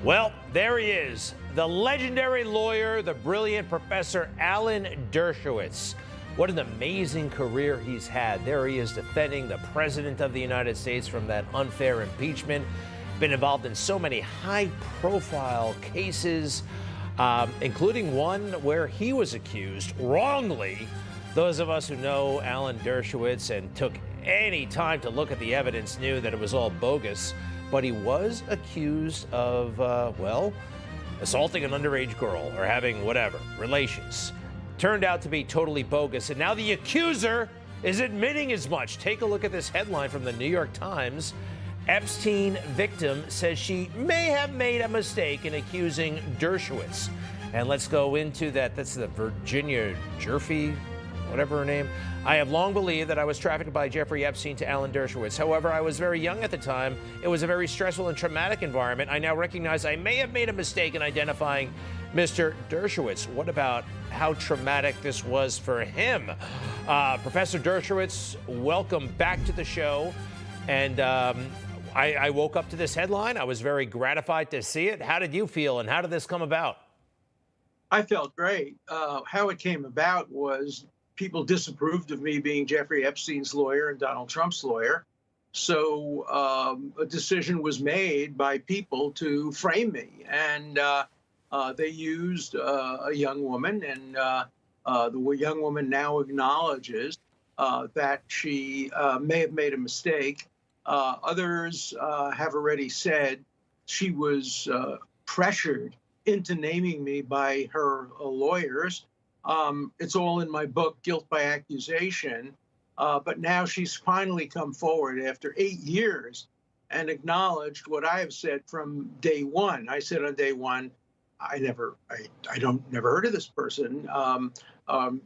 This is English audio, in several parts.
Well, there he is, the legendary lawyer, the brilliant Professor Alan Dershowitz. What an amazing career he's had. There he is defending the President of the United States from that unfair impeachment. Been involved in so many high-profile cases, including one where he was accused wrongly. Those of us who know Alan Dershowitz and took any time to look at the evidence knew that it was all bogus. But he was accused of, well, assaulting an underage girl or having whatever, relations. Turned out to be totally bogus. And now the accuser is admitting as much. Take a look at this headline from the New York Times. Epstein victim says she may have made a mistake in accusing Dershowitz. And let's go into that. That's the Virginia Jerfy, whatever her name. I have long believed that I was trafficked by Jeffrey Epstein to Alan Dershowitz. However, I was very young at the time. It was a very stressful and traumatic environment. I now recognize I may have made a mistake in identifying Mr. Dershowitz. What about how traumatic this was for him? Professor Dershowitz, welcome back to the show. And I woke up to this headline. I was very gratified to see it. How did you feel, and how did this come about? I felt great. How it came about was people disapproved of me being Jeffrey Epstein's lawyer and Donald Trump's lawyer. So a decision was made by people to frame me. And they used a young woman. And the young woman now acknowledges that she may have made a mistake. Others have already said she was pressured into naming me by her lawyers. It's all in my book, Guilt by Accusation. But now she's finally come forward after 8 years and acknowledged what I have said from day one. I said on day one, I never heard of this person.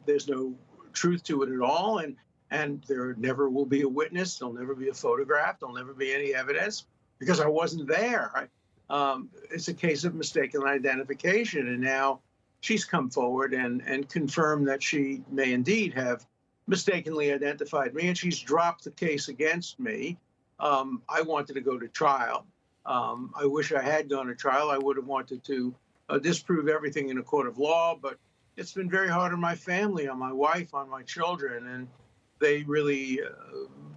There's no truth to it at all. And there never will be a witness. There'll never be a photograph. There'll never be any evidence because I wasn't there. It's a case of mistaken identification. And now she's come forward and confirmed that she may indeed have mistakenly identified me, and she's dropped the case against me. I wanted to go to trial. I wish I had gone to trial. I would have wanted to disprove everything in a court of law, but it's been very hard on my family, on my wife, on my children, and they really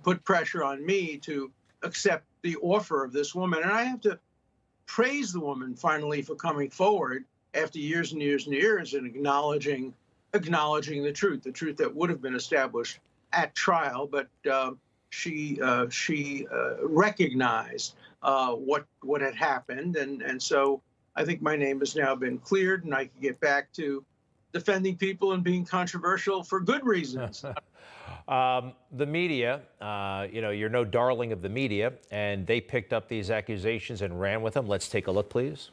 put pressure on me to accept the offer of this woman. And I have to praise the woman finally for coming forward after years and years and years and acknowledging the truth that would have been established at trial, but she recognized what had happened, and so I think my name has now been cleared, and I can get back to defending people and being controversial for good reasons. The media, you're no darling of the media, and they picked up these accusations and ran with them. Let's take a look, please.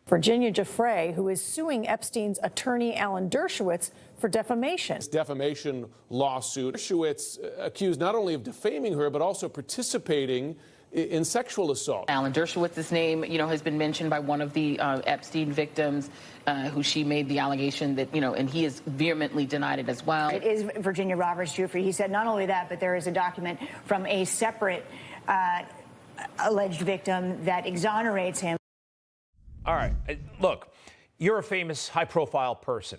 Virginia Giuffre, who is suing Epstein's attorney Alan Dershowitz for defamation. This defamation lawsuit, Dershowitz accused not only of defaming her, but also participating in sexual assault. Alan Dershowitz's name, has been mentioned by one of the Epstein victims, who she made the allegation that, and he has vehemently denied it as well. It is Virginia Roberts Giuffre. He said not only that, but there is a document from a separate alleged victim that exonerates him. All right. Look, you're a famous, high-profile person.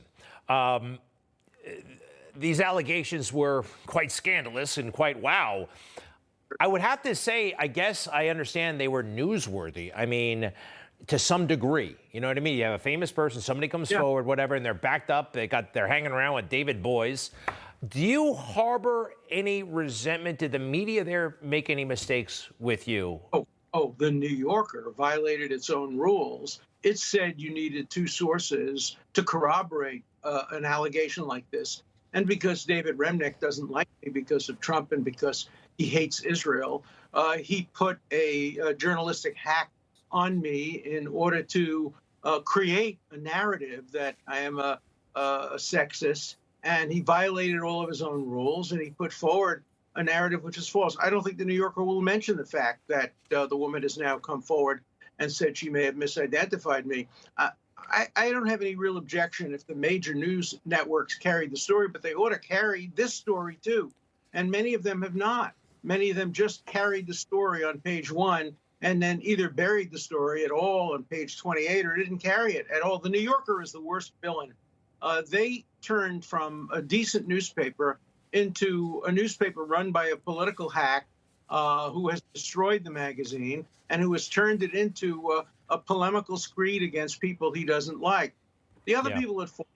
These allegations were quite scandalous and quite wow. I would have to say, I guess I understand they were newsworthy. I mean, to some degree. You know what I mean? You have a famous person, somebody comes forward, whatever, and they're backed up. They're hanging around with David Boies. Do you harbor any resentment? Did the media there make any mistakes with you? Oh, the New Yorker violated its own rules. It said you needed two sources to corroborate an allegation like this. And because David Remnick doesn't like me because of Trump and because he hates Israel, he put a journalistic hack on me in order to create a narrative that I am a sexist. And he violated all of his own rules, and he put forward a narrative which is false. I don't think the New Yorker will mention the fact that the woman has now come forward and said she may have misidentified me. I don't have any real objection if the major news networks carried the story, but they ought to carry this story too. And many of them have not. Many of them just carried the story on page one and then either buried the story at all on page 28 or didn't carry it at all. The New Yorker is the worst villain. They turned from a decent newspaper into a newspaper run by a political hack who has destroyed the magazine and who has turned it into a polemical screed against people he doesn't like. The other people at Fox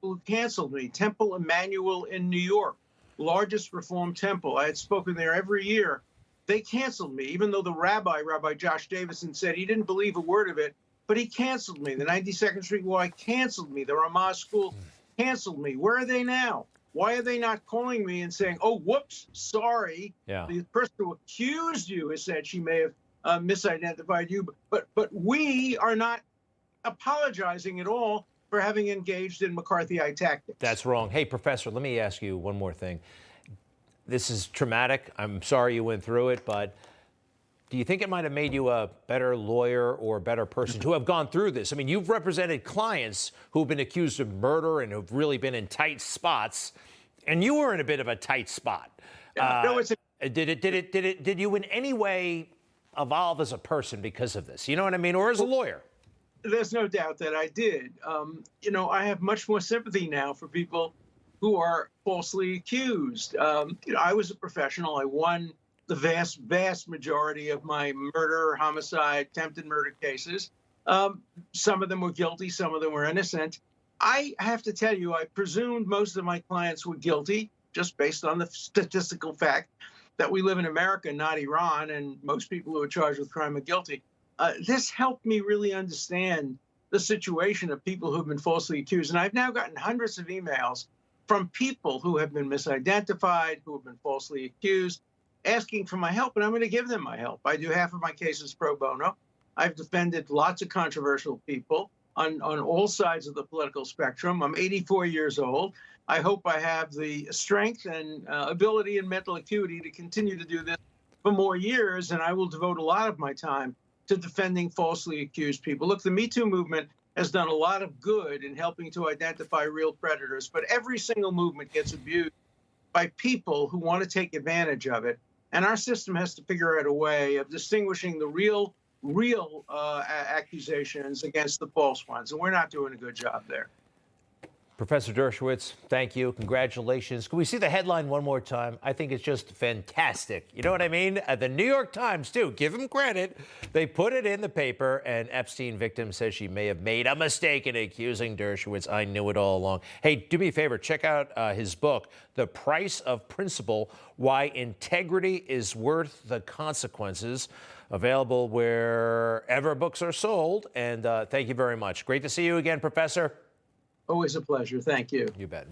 who canceled me, Temple Emmanuel in New York, largest Reform temple. I had spoken there every year. They canceled me, even though the Rabbi Josh Davison, said he didn't believe a word of it, but he canceled me. The 92nd Street Y canceled me. The Ramah School canceled me. Where are they now? Why are they not calling me and saying, oh, whoops, sorry. The person who accused you has said she may have misidentified you, but we are not apologizing at all for having engaged in McCarthyite tactics. That's wrong. Hey, Professor, let me ask you one more thing. This is traumatic. I'm sorry you went through it, but do you think it might have made you a better lawyer or a better person to have gone through this? I mean, you've represented clients who've been accused of murder and who've really been in tight spots, and you were in a bit of a tight spot. Did you in any way evolve as a person because of this? You know what I mean? Or as a lawyer? There's no doubt that I did. I have much more sympathy now for people who are falsely accused. I was a professional. I won the vast majority of my murder, homicide, attempted murder cases. Some of them were guilty, some of them were innocent. I have to tell you, I presumed most of my clients were guilty, just based on the statistical fact that we live in America, not Iran, and most people who are charged with crime are guilty. This helped me really understand the situation of people who've been falsely accused. And I've now gotten hundreds of emails from people who have been misidentified, who have been falsely accused, asking for my help, and I'm going to give them my help. I do half of my cases pro bono. I've defended lots of controversial people on all sides of the political spectrum. I'm 84 years old. I hope I have the strength and ability and mental acuity to continue to do this for more years, and I will devote a lot of my time to defending falsely accused people. Look, the Me Too movement has done a lot of good in helping to identify real predators, but every single movement gets abused by people who want to take advantage of it. And our system has to figure out a way of distinguishing the real accusations against the false ones. And we're not doing a good job there. Professor Dershowitz, thank you. Congratulations. Can we see the headline one more time? I think it's just fantastic. You know what I mean? The New York Times, too. Give them credit. They put it in the paper, and Epstein victim says she may have made a mistake in accusing Dershowitz. I knew it all along. Hey, do me a favor. Check out his book, The Price of Principle, Why Integrity is Worth the Consequences. Available wherever books are sold. And thank you very much. Great to see you again, Professor. Always a pleasure. Thank you. You bet.